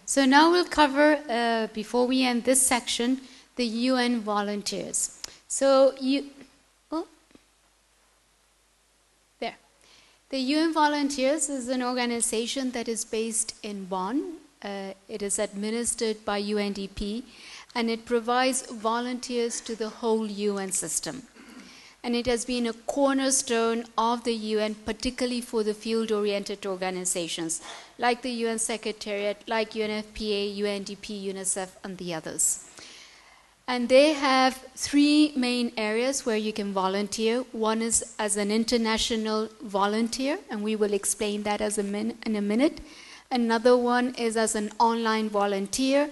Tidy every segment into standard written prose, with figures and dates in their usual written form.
So now we'll cover, before we end this section, the UN volunteers. So the UN Volunteers is an organization that is based in Bonn. It is administered by UNDP, and it provides volunteers to the whole UN system. And it has been a cornerstone of the UN, particularly for the field-oriented organizations, like the UN Secretariat, like UNFPA, UNDP, UNICEF, and the others. And they have three main areas where you can volunteer. One is as an international volunteer, and we will explain that in a minute. Another one is as an online volunteer.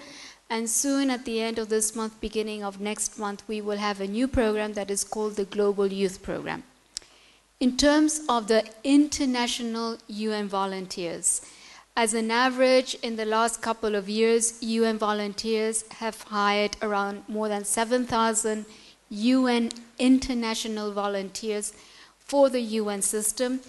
And soon, at the end of this month, beginning of next month, we will have a new program that is called the Global Youth Program. In terms of the international UN volunteers, as an average, in the last couple of years, UN volunteers have hired around more than 7,000 UN international volunteers for the UN system.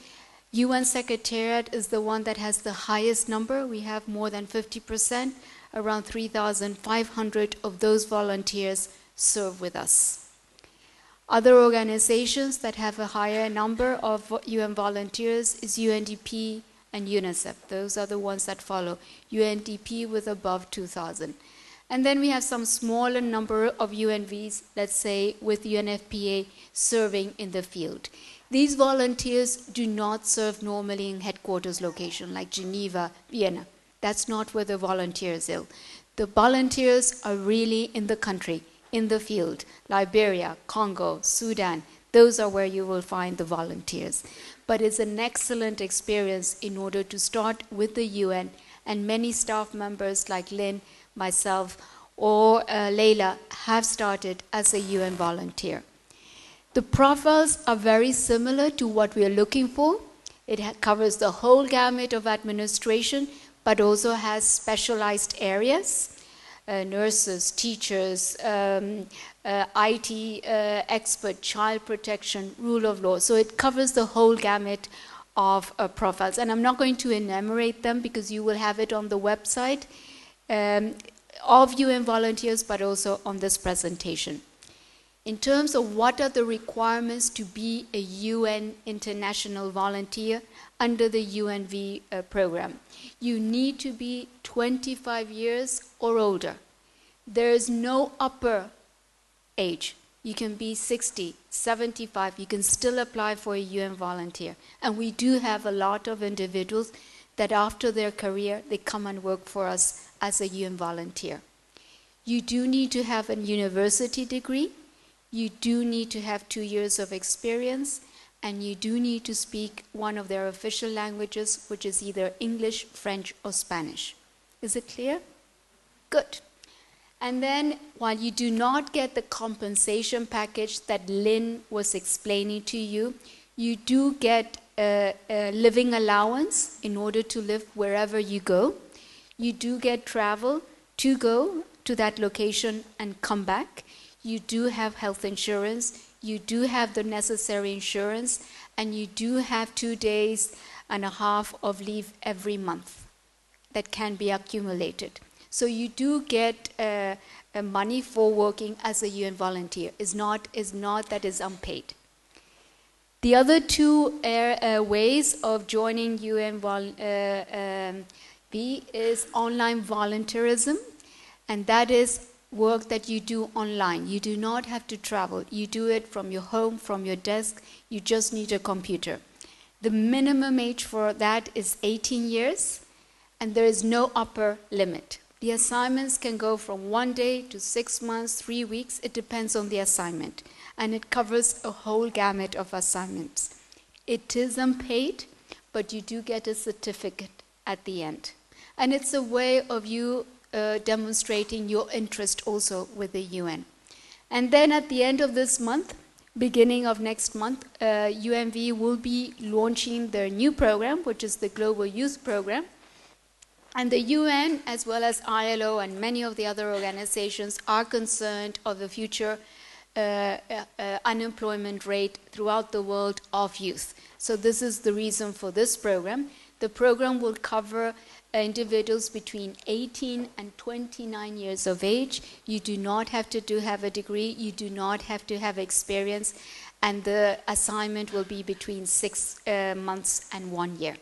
UN Secretariat is the one that has the highest number. We have more than 50%. Around 3,500 of those volunteers serve with us. Other organizations that have a higher number of UN volunteers is UNDP and UNICEF. Those are the ones that follow. UNDP with above 2,000. And then we have some smaller number of UNVs, let's say, with UNFPA serving in the field. These volunteers do not serve normally in headquarters location like Geneva, Vienna. That's not where the volunteers are. The volunteers are really in the country, in the field. Liberia, Congo, Sudan, those are where you will find the volunteers. But it's an excellent experience in order to start with the UN, and many staff members like Lynn, myself, or Leila have started as a UN volunteer. The profiles are very similar to what we are looking for. It covers the whole gamut of administration, but also has specialized areas, nurses, teachers, IT expert, child protection, rule of law. So it covers the whole gamut of profiles. And I'm not going to enumerate them because you will have it on the website of UN volunteers, but also on this presentation. In terms of what are the requirements to be a UN international volunteer under the UNV program, you need to be 25 years or older. There is no upper age. You can be 60, 75. You can still apply for a UN volunteer. And we do have a lot of individuals that after their career, they come and work for us as a UN volunteer. You do need to have a university degree. You do need to have 2 years of experience. And you do need to speak one of their official languages, which is either English, French, or Spanish. Is it clear? Good. And then, while you do not get the compensation package that Lynn was explaining to you, you do get a living allowance in order to live wherever you go. You do get travel to go to that location and come back. You do have health insurance. You do have the necessary insurance, and you do have 2.5 days of leave every month that can be accumulated. So you do get money for working as a UN volunteer. It's not that is unpaid. The other two ways of joining UNV is online volunteerism, and that is work that you do online. You do not have to travel. You do it from your home, from your desk. You just need a computer. The minimum age for that is 18 years, and there is no upper limit. The assignments can go from 1 day to 6 months, 3 weeks. It depends on the assignment, and it covers a whole gamut of assignments. It is unpaid, but you do get a certificate at the end. And it's a way of you demonstrating your interest also with the UN. And then at the end of this month, beginning of next month, UNV will be launching their new program, which is the Global Youth Program. And the UN, as well as ILO and many of the other organizations, are concerned of the future unemployment rate throughout the world of youth. So this is the reason for this program. The program will cover individuals between 18 and 29 years of age. You do not have to have a degree. You do not have to have experience. And the assignment will be between 6 months and 1 year.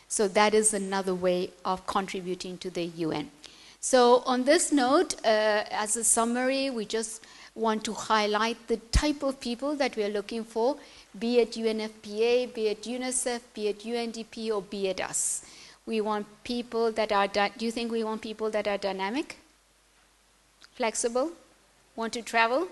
So that is another way of contributing to the UN. So on this note, as a summary, we just want to highlight the type of people that we are looking for, be it UNFPA, be it UNICEF, be it UNDP, or be it us. We want people that are, do you think we want people that are dynamic, flexible, want to travel,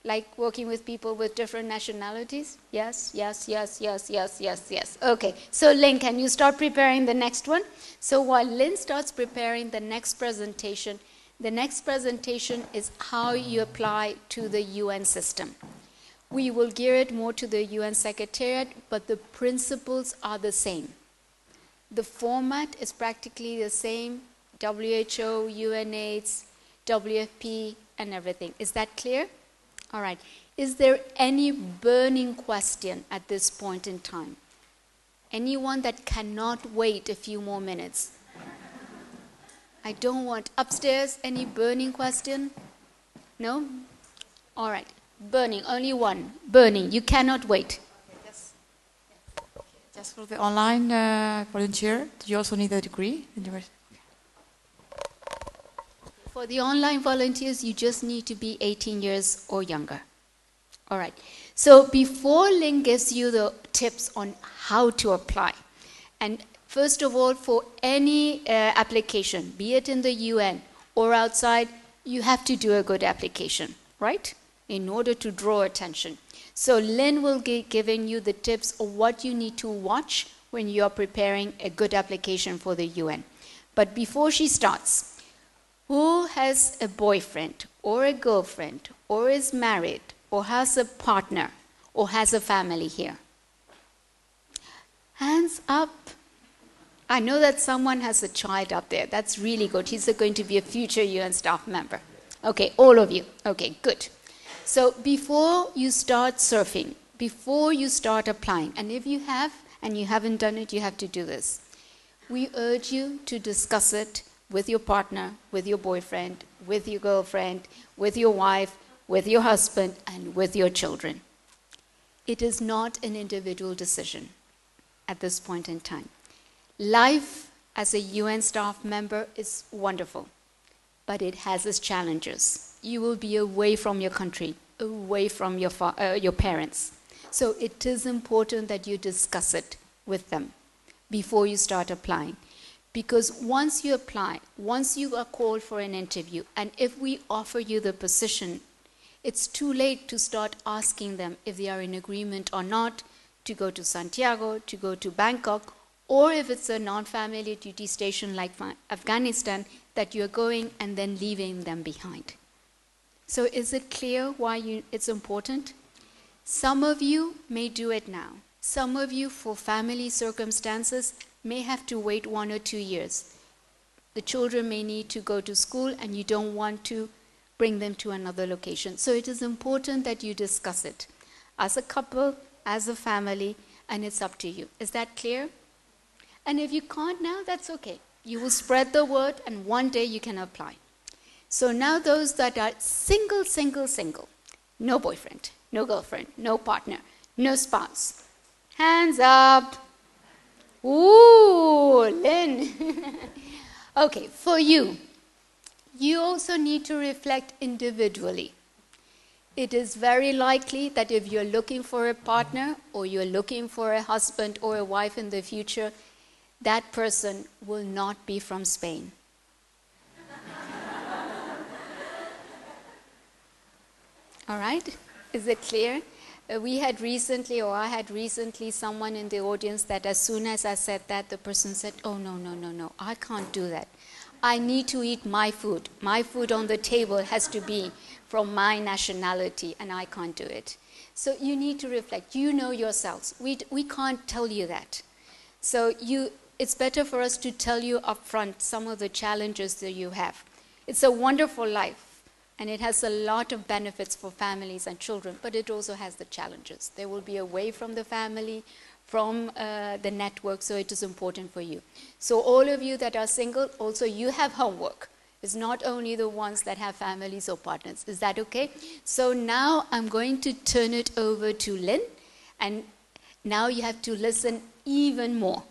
like working with people with different nationalities? Yes, yes, yes, yes, yes, yes, yes. Okay, so Lynn, can you start preparing the next one? So while Lynn starts preparing the next presentation is how you apply to the UN system. We will gear it more to the UN Secretariat, but the principles are the same. The format is practically the same, WHO, UNAIDS, WFP, and everything. Is that clear? All right. Is there any burning question at this point in time? Anyone that cannot wait a few more minutes? I don't want upstairs. Any burning question? No? All right. Burning. Only one. Burning. You cannot wait. Just for the online volunteer, do you also need a degree? For the online volunteers, you just need to be 18 years or younger. All right. So before Lynn gives you the tips on how to apply, and first of all, for any application, be it in the UN or outside, you have to do a good application, right? In order to draw attention. So Lynn will be giving you the tips of what you need to watch when you are preparing a good application for the UN. But before she starts, who has a boyfriend or a girlfriend or is married or has a partner or has a family here? Hands up. I know that someone has a child up there. That's really good. He's going to be a future UN staff member. Okay, all of you. Okay, good. So before you start surfing, before you start applying, and if you have and you haven't done it, you have to do this. We urge you to discuss it with your partner, with your boyfriend, with your girlfriend, with your wife, with your husband, and with your children. It is not an individual decision at this point in time. Life as a UN staff member is wonderful, but it has its challenges. You will be away from your country, away from your parents. So it is important that you discuss it with them before you start applying. Because once you apply, once you are called for an interview, and if we offer you the position, it's too late to start asking them if they are in agreement or not to go to Santiago, to go to Bangkok, or if it's a non-family duty station like Afghanistan, that you're going and then leaving them behind. So is it clear why it's important? Some of you may do it now. Some of you, for family circumstances, may have to wait 1 or 2 years. The children may need to go to school and you don't want to bring them to another location. So it is important that you discuss it as a couple, as a family, and it's up to you. Is that clear? And if you can't now, that's okay. You will spread the word and one day you can apply. So now those that are single, no boyfriend, no girlfriend, no partner, no spouse. Hands up. Ooh, Lynn. Okay, for you, you also need to reflect individually. It is very likely that if you're looking for a partner or you're looking for a husband or a wife in the future, that person will not be from Spain. All right? Is it clear? We had recently, or I had recently, someone in the audience that as soon as I said that, the person said, oh, no, I can't do that. I need to eat my food. My food on the table has to be from my nationality, and I can't do it. So you need to reflect. You know yourselves. We can't tell you that. So it's better for us to tell you up front some of the challenges that you have. It's a wonderful life. And it has a lot of benefits for families and children, but it also has the challenges. They will be away from the family from the network, so it is important for you. So all of you that are single, also you have homework. It's not only the ones that have families or partners. Is that okay? So now I'm going to turn it over to Lynn, and now you have to listen even more.